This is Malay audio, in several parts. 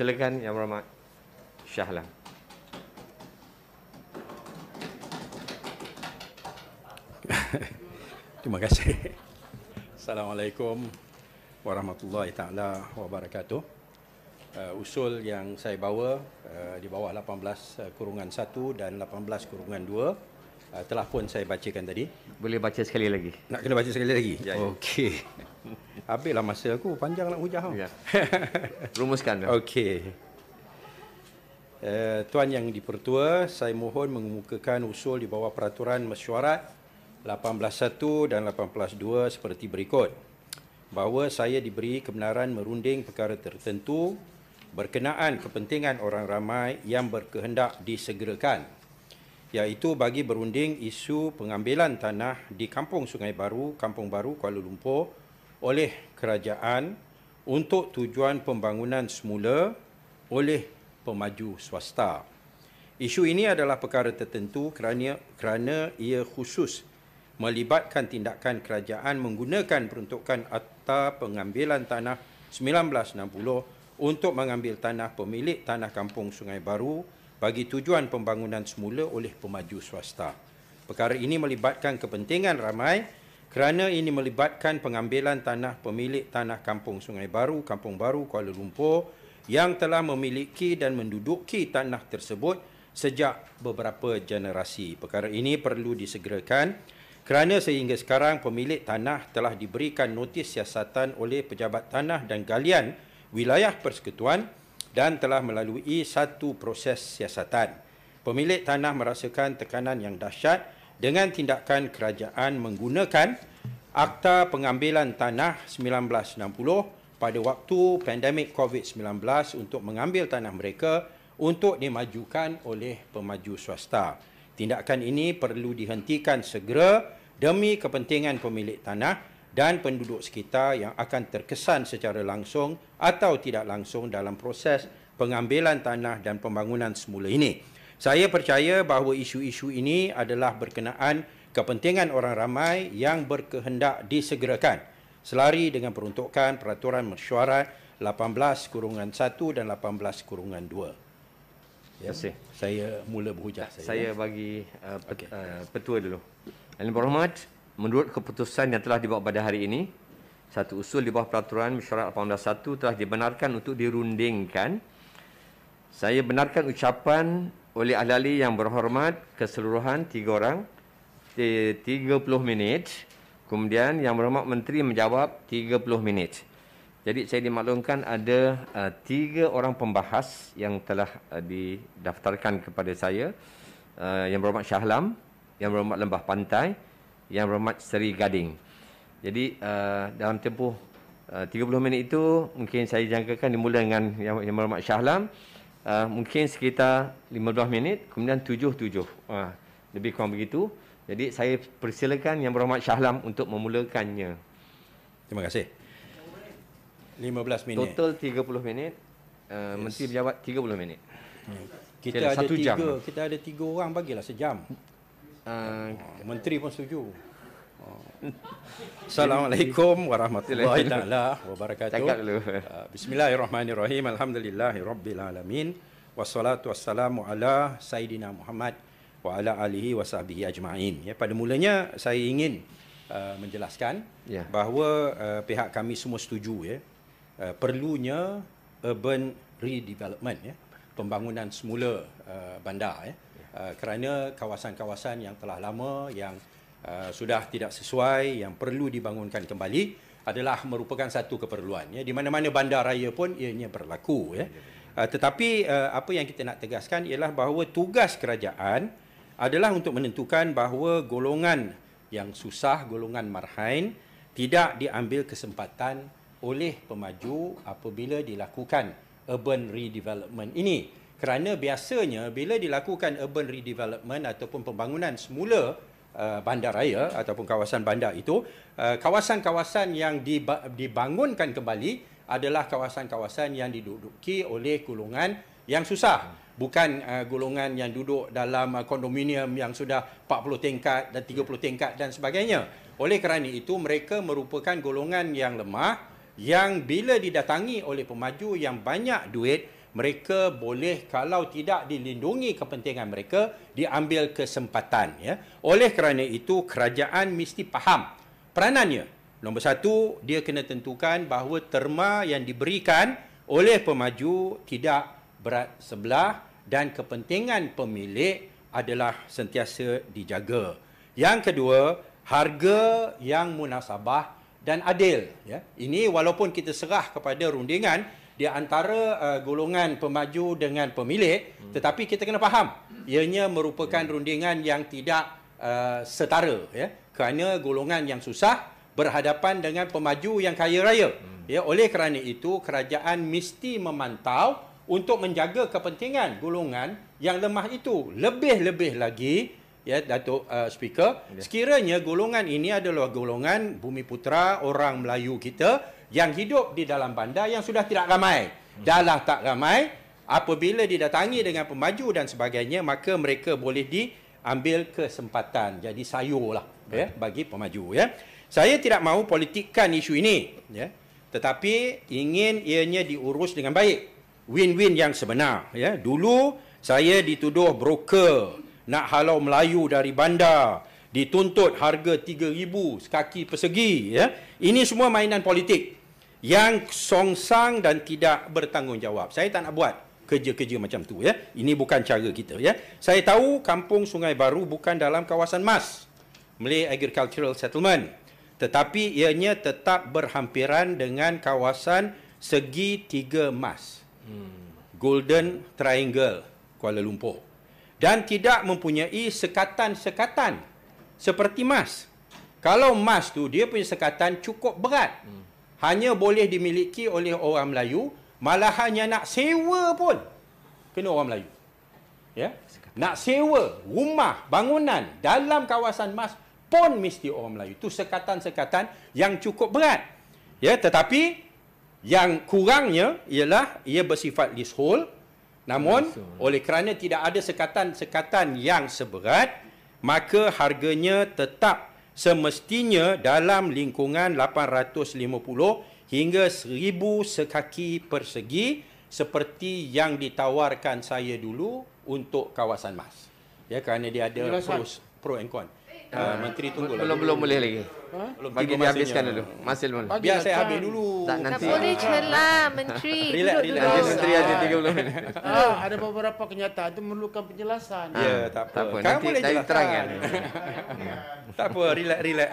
Silakan Yang Berhormat Shah Alam. Terima kasih. Assalamualaikum warahmatullahi taala wabarakatuh. Usul yang saya bawa di bawah 18-1 dan 18-2 telah pun saya bacakan tadi. Boleh baca sekali lagi? Nak kena baca sekali lagi? Ya, ya. Okey. Habislah masa aku, panjang nak hujah. Ya. Rumuskan. Okey. Tuan Yang Dipertua, saya mohon mengemukakan usul di bawah peraturan mesyuarat 18.1 dan 18.2 seperti berikut. Bahawa saya diberi kebenaran merunding perkara tertentu berkenaan kepentingan orang ramai yang berkehendak disegerakan, iaitu bagi berunding isu pengambilan tanah di Kampung Sungai Baru, Kampung Baru, Kuala Lumpur oleh kerajaan untuk tujuan pembangunan semula oleh pemaju swasta. Isu ini adalah perkara tertentu kerana ia khusus melibatkan tindakan kerajaan menggunakan peruntukan Akta Pengambilan Tanah 1960 untuk mengambil tanah pemilik tanah Kampung Sungai Baru bagi tujuan pembangunan semula oleh pemaju swasta. Perkara ini melibatkan kepentingan ramai kerana ini melibatkan pengambilan tanah pemilik tanah Kampung Sungai Baru, Kampung Baru, Kuala Lumpur yang telah memiliki dan menduduki tanah tersebut sejak beberapa generasi. Perkara ini perlu disegerakan kerana sehingga sekarang pemilik tanah telah diberikan notis siasatan oleh Pejabat Tanah dan Galian Wilayah Persekutuan dan telah melalui satu proses siasatan. Pemilik tanah merasakan tekanan yang dahsyat dengan tindakan kerajaan menggunakan Akta Pengambilan Tanah 1960 pada waktu pandemik COVID-19 untuk mengambil tanah mereka untuk dimajukan oleh pemaju swasta. Tindakan ini perlu dihentikan segera demi kepentingan pemilik tanah dan penduduk sekitar yang akan terkesan secara langsung atau tidak langsung dalam proses pengambilan tanah dan pembangunan semula ini. Saya percaya bahawa isu-isu ini adalah berkenaan kepentingan orang ramai yang berkehendak disegerakan selari dengan peruntukan peraturan mesyuarat 18-1 dan 18-2. Ya, saya mula berhujah. Saya bagi petua dulu. Yang Berhormat, menurut keputusan yang telah dibawa pada hari ini, satu usul di bawah peraturan mesyuarat 18.1 telah dibenarkan untuk dirundingkan. Saya benarkan ucapan oleh ahli-ahli yang berhormat keseluruhan 3 orang, 30 minit. Kemudian Yang Berhormat Menteri menjawab 30 minit. Jadi saya dimaklumkan ada 3 orang pembahas yang telah didaftarkan kepada saya. Yang Berhormat Shah Alam, Yang Berhormat Lembah Pantai, Yang Berhormat Seri Gading. Jadi dalam tempoh 30 minit itu mungkin saya jangkakan dimula dengan Yang Berhormat Shah Alam, mungkin sekitar 15 minit, kemudian 7 lebih kurang begitu. Jadi saya persilakan Yang Berhormat Shah Alam untuk memulakannya. Terima kasih. 15 minit. Total 30 minit. Menteri berjawab 30 minit. Kita ada 1 jam. Kita ada 3 orang, bagilah sejam. Menteri pun setuju. Assalamualaikum warahmatullahi taala wabarakatuh. Cakap dulu. Bismillahirrahmanirrahim. Alhamdulillahirabbil alamin. Wassalatu wassalamu ala sayidina Muhammad wa ala alihi wa sahbihi ajma'in. Ya, pada mulanya saya ingin menjelaskan bahawa pihak kami semua setuju perlunya urban redevelopment, pembangunan semula bandar, kerana kawasan-kawasan yang telah lama yang sudah tidak sesuai, yang perlu dibangunkan kembali adalah merupakan satu keperluan, di mana-mana bandar raya pun ianya berlaku, tetapi apa yang kita nak tegaskan ialah bahawa tugas kerajaan adalah untuk menentukan bahawa golongan yang susah, golongan marhain, tidak diambil kesempatan oleh pemaju apabila dilakukan urban redevelopment ini. Kerana biasanya bila dilakukan urban redevelopment ataupun pembangunan semula bandar raya ataupun kawasan bandar itu, kawasan-kawasan yang dibangunkan kembali adalah kawasan-kawasan yang diduduki oleh golongan yang susah. Bukan golongan yang duduk dalam kondominium yang sudah 40 tingkat dan 30 tingkat dan sebagainya. Oleh kerana itu, mereka merupakan golongan yang lemah yang bila didatangi oleh pemaju yang banyak duit, mereka boleh kalau tidak dilindungi kepentingan mereka, diambil kesempatan. Ya. Oleh kerana itu, kerajaan mesti faham peranannya. Nombor satu, dia kena tentukan bahawa terma yang diberikan oleh pemaju tidak berat sebelah dan kepentingan pemilik adalah sentiasa dijaga. Yang kedua, harga yang munasabah dan adil. Ya. Ini walaupun kita serah kepada rundingan di antara golongan pemaju dengan pemilik, tetapi kita kena faham ianya merupakan rundingan yang tidak setara. Ya. Kerana golongan yang susah berhadapan dengan pemaju yang kaya raya. Ya. Oleh kerana itu, kerajaan mesti memantau untuk menjaga kepentingan golongan yang lemah itu. Lebih-lebih lagi, ya Datuk Speaker, sekiranya golongan ini adalah golongan bumi putera orang Melayu kita yang hidup di dalam bandar yang sudah tidak ramai. Dah tak ramai, apabila didatangi dengan pemaju dan sebagainya, maka mereka boleh diambil kesempatan. Jadi sayurlah ya, bagi pemaju. Ya. Saya tidak mahu politikkan isu ini, ya, tetapi ingin ianya diurus dengan baik. Win-win yang sebenar. Ya. Dulu saya dituduh broker, nak halau Melayu dari bandar, dituntut harga 3,000 sekaki persegi. Ya. Ini semua mainan politik yang songsang dan tidak bertanggungjawab. Saya tak nak buat kerja-kerja macam tu. Ya. Ini bukan cara kita. Ya. Saya tahu kampung Sungai Baru bukan dalam kawasan MAS, Malay Agricultural Settlement, tetapi ianya tetap berhampiran dengan kawasan segi 3 MAS, Golden Triangle, Kuala Lumpur, dan tidak mempunyai sekatan-sekatan seperti MAS. Kalau MAS tu dia punya sekatan cukup berat, hanya boleh dimiliki oleh orang Melayu, malahannya nak sewa pun kena orang Melayu. Ya, nak sewa rumah, bangunan dalam kawasan MAS pun mesti orang Melayu. Itu sekatan-sekatan yang cukup berat. Ya, tetapi yang kurangnya ialah ia bersifat leasehold. Namun oleh kerana tidak ada sekatan-sekatan yang seberat, maka harganya tetap semestinya dalam lingkungan 850 hingga 1,000 sekaki persegi seperti yang ditawarkan saya dulu untuk kawasan MAS. Ya, kerana dia ada pro and con. Menteri tunggulah. Belum boleh lagi. Bagi dia habiskan dulu. Masih belum. Biar saya habis dulu. Tak, nanti. Tak boleh celah Menteri. Relax. Menteri ada 30 minit. Ada beberapa kenyataan itu memerlukan penjelasan. Ya, tak apa. Nanti boleh saya terangkan. Tak apa, relax.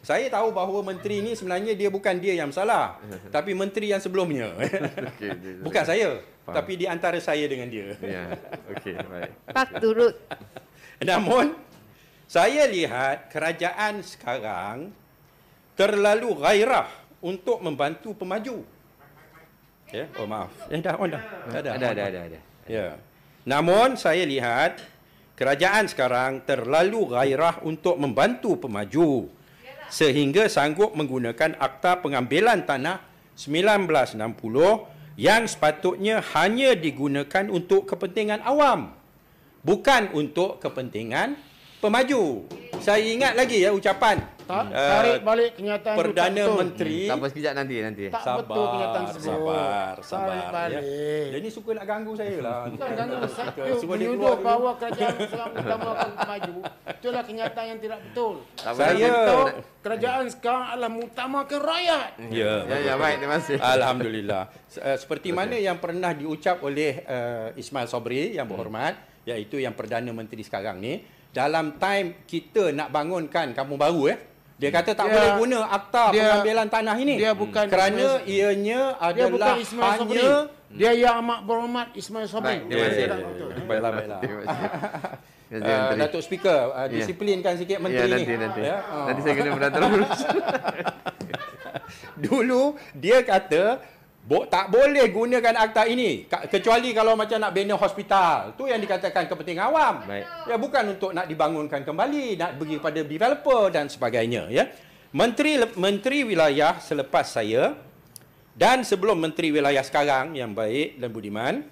Saya tahu bahawa menteri ni sebenarnya dia bukan dia yang salah, tapi menteri yang sebelumnya. Bukan saya, tapi di antara saya dengan dia. Ya. Okey, baik. Pak turut. Namun saya lihat kerajaan sekarang terlalu gairah untuk membantu pemaju. Ya, oh maaf. Dah. Ada. Ya. Namun saya lihat kerajaan sekarang terlalu gairah untuk membantu pemaju sehingga sanggup menggunakan Akta Pengambilan Tanah 1960 yang sepatutnya hanya digunakan untuk kepentingan awam, bukan untuk kepentingan pemaju. Saya ingat lagi ya ucapan Tarik balik kenyataan Perdana itu tak betul. Menteri. Tak apa sekejap nanti. Tak betul kenyataan tersebut. Sabar. Balik. Ya. Dia ni suka nak ganggu saya lah. Bukan ganggu saya. Suruh dia Menuduh keluar dulu. bahawa kerajaan sekarang utamakan maju. Itulah kenyataan yang tidak betul. Kerajaan sekarang adalah mengutamakan rakyat. Ya. Baik, terima kasih. Alhamdulillah. Seperti mana yang pernah diucap oleh Ismail Sabri yang berhormat, iaitu yang Perdana Menteri sekarang ni, dalam time kita nak bangunkan kampung baru, dia kata tak boleh guna Akta Pengambilan Tanah ini. Dia bukan kerana ianya dia bukan adalah Ismail Sabri. Dia yang amat berhormat Ismail Sabri. Baik, terima kasih. Baiklah. Datuk Speaker, disiplinkan sikit menteri ni. Nanti. Nanti saya kena beratur urus. Dulu dia kata tak boleh gunakan akta ini kecuali kalau macam nak bina hospital. Tu yang dikatakan kepentingan awam. Baik. Ya, bukan untuk nak dibangunkan kembali, nak bagi kepada developer dan sebagainya, ya. Menteri wilayah selepas saya dan sebelum menteri wilayah sekarang yang baik dan budiman,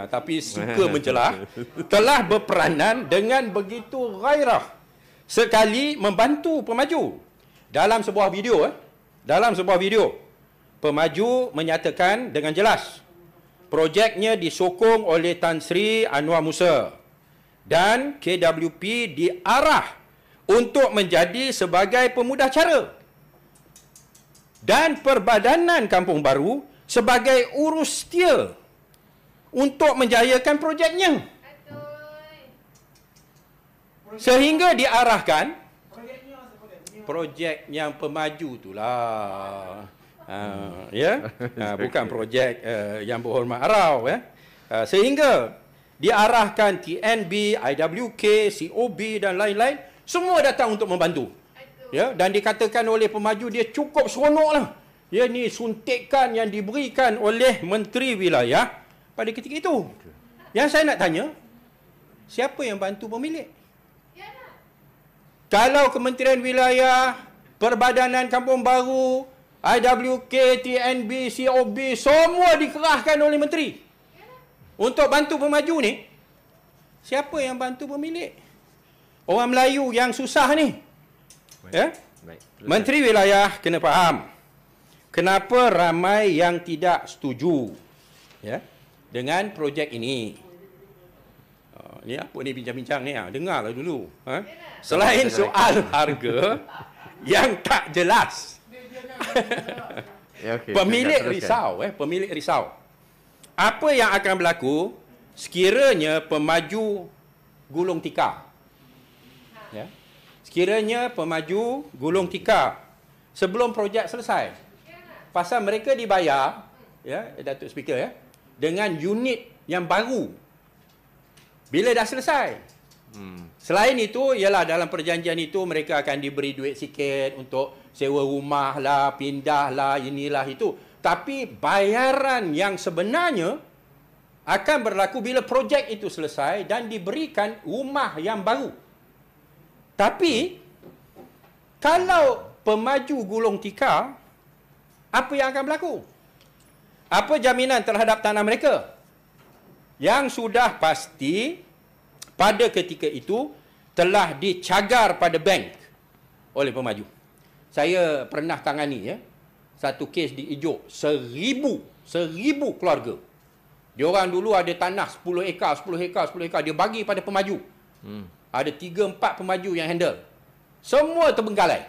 tapi suka mencelah, telah berperanan dengan begitu gairah sekali membantu pemaju. Dalam sebuah video, pemaju menyatakan dengan jelas Projeknya disokong oleh Tan Sri Anwar Musa dan KWP diarah untuk menjadi sebagai pemudah cara dan Perbadanan Kampung Baru sebagai urus setia untuk menjayakan projeknya. Sehingga diarahkan projek yang pemaju itulah. Bukan projek yang berhormat Arau ya. Sehingga diarahkan TNB, IWK, COB dan lain-lain semua datang untuk membantu. Ya, dan dikatakan oleh pemaju dia cukup seronoklah. Ya, ni suntikan yang diberikan oleh Menteri Wilayah pada ketika itu. Yang saya nak tanya, siapa yang bantu pemilik? Kalau Kementerian Wilayah, Perbadanan Kampung Baru, IWK, TNB, COB semua dikerahkan oleh menteri untuk bantu pemaju ni, siapa yang bantu pemilik? Orang Melayu yang susah ni. Ya? Menteri Wilayah kena faham kenapa ramai yang tidak setuju ya dengan projek ini. Ni apa ni bincang-bincang ni? Dengarlah dulu. Selain soal harga yang tak jelas. Pemilik risau. Pemilik risau. Apa yang akan berlaku sekiranya pemaju gulung tikar? Ya. Sekiranya pemaju gulung tikar sebelum projek selesai. Pasal mereka dibayar, ya, Datuk Speaker ya, dengan unit yang baru. Bila dah selesai. Selain itu, ialah dalam perjanjian itu mereka akan diberi duit sikit untuk sewa rumah lah, pindah lah, inilah itu. Tapi bayaran yang sebenarnya akan berlaku bila projek itu selesai dan diberikan rumah yang baru. Tapi kalau pemaju gulung tikar, apa yang akan berlaku? Apa jaminan terhadap tanah mereka? Yang sudah pasti pada ketika itu telah dicagar pada bank oleh pemaju. Saya pernah tangani ya, satu kes di Ijuk, 1000 keluarga. Diorang dulu ada tanah 10 ekar, dia bagi pada pemaju. Ada 3-4 pemaju yang handle. Semua terbengkalai.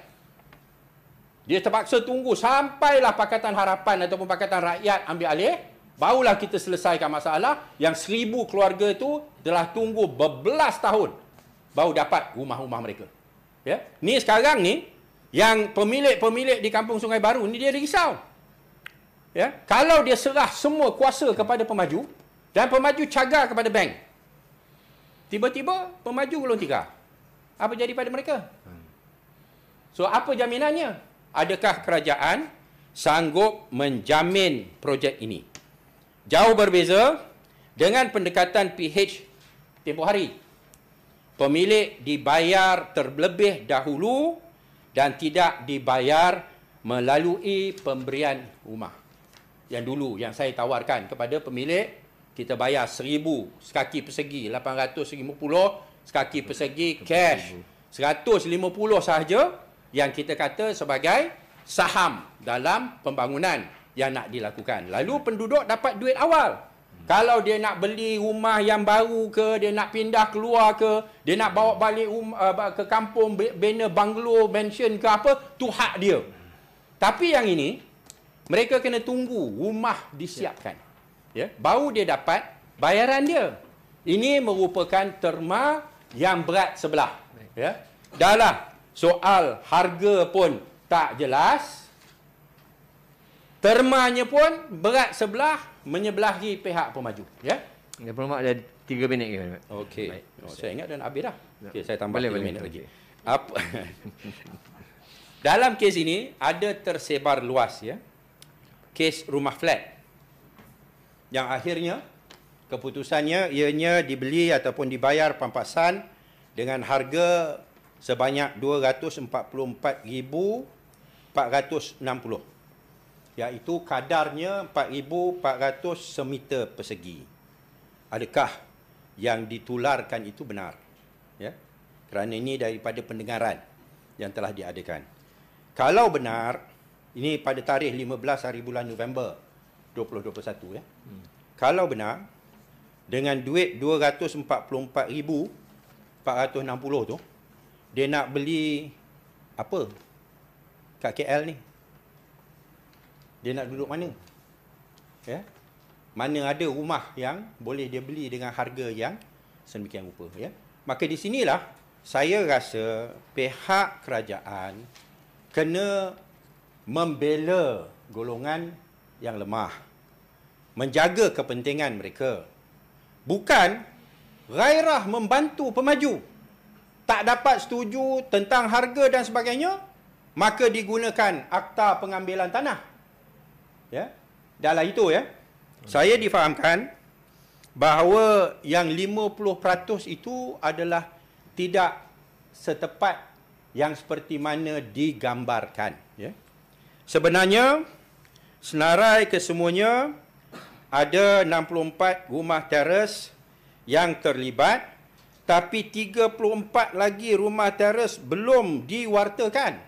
Dia terpaksa tunggu sampailah Pakatan Harapan ataupun Pakatan Rakyat ambil alih, barulah kita selesaikan masalah. Yang 1000 keluarga itu telah tunggu berbelas tahun baru dapat rumah-rumah mereka. Ya, ni sekarang ni yang pemilik-pemilik di Kampung Sungai Baru ni dia risau. Ya, kalau dia serah semua kuasa kepada pemaju dan pemaju cagar kepada bank, tiba-tiba pemaju gulung tikar, apa jadi pada mereka? So, apa jaminannya? Adakah kerajaan sanggup menjamin projek ini? Jauh berbeza dengan pendekatan PH tempoh hari. Pemilik dibayar terlebih dahulu dan tidak dibayar melalui pemberian rumah. Yang dulu yang saya tawarkan kepada pemilik, kita bayar 1000 sekaki persegi, 850 sekaki persegi cash, 150 sahaja yang kita kata sebagai saham dalam pembangunan yang nak dilakukan. Lalu penduduk dapat duit awal. Kalau dia nak beli rumah yang baru ke, dia nak pindah keluar ke, dia nak bawa balik ke kampung, bina banglo, mansion ke apa, tu hak dia. Tapi yang ini, mereka kena tunggu rumah disiapkan. Ya, baru dia dapat bayaran dia. Ini merupakan terma yang berat sebelah. Ya. Dah lah, soal harga pun tak jelas. Termanya pun berat sebelah, menyebelahi pihak pemaju. Ya. Ya, Promak ada 3 minit ke? Okey. Saya ingat dah nak habis dah. Okey, saya tambah boleh, 3 minit boleh. lagi. Apa? Dalam kes ini ada tersebar luas ya, kes rumah flat yang akhirnya keputusannya ianya dibeli ataupun dibayar pampasan dengan harga sebanyak 244,460, iaitu kadarnya 4,400 semeter persegi. Adakah yang ditularkan itu benar? Ya, kerana ini daripada pendengaran yang telah diadakan. Kalau benar, ini pada tarikh 15 hari bulan November 2021 ya. kalau benar, dengan duit 244,460 tu, dia nak beli apa kat KL ni? Dia nak duduk mana? Ya? Mana ada rumah yang boleh dia beli dengan harga yang sedemikian rupa, ya? Maka di sinilah saya rasa pihak kerajaan kena membela golongan yang lemah, menjaga kepentingan mereka. Bukan gairah membantu pemaju. Tak dapat setuju tentang harga dan sebagainya, maka digunakan akta pengambilan tanah. Ya. Dalam itu, ya, saya difahamkan bahawa yang 50% itu adalah tidak setepat yang seperti mana digambarkan. Ya. Sebenarnya, senarai kesemuanya, ada 64 rumah teres yang terlibat, tapi 34 lagi rumah teres belum diwartakan.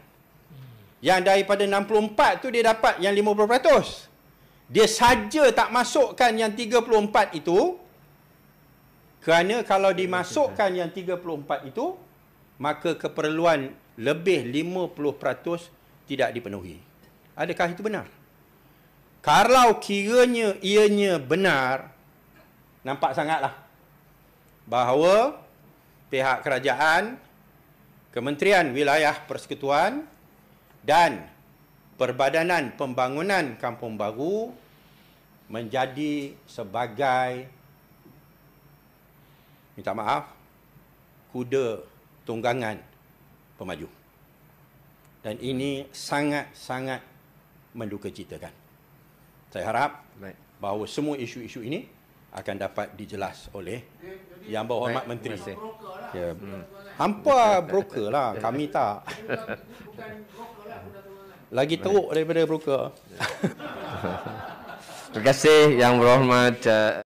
Yang daripada 64 tu dia dapat yang 50%. Dia saja tak masukkan yang 34 itu, kerana kalau dimasukkan yang 34 itu, maka keperluan lebih 50% tidak dipenuhi. Adakah itu benar? Kalau kiranya ianya benar, nampak sangatlah bahawa pihak kerajaan, Kementerian Wilayah Persekutuan dan Perbadanan Pembangunan Kampung Baru menjadi sebagai, minta maaf, kuda tunggangan pemaju. Dan ini sangat-sangat mendukacitakan. Saya harap bahawa semua isu-isu ini akan dapat dijelas oleh Yang Berhormat Menteri. Ya. Hampa broker lah, kami tak. Lagi teruk daripada broker. Terima kasih Yang Berhormat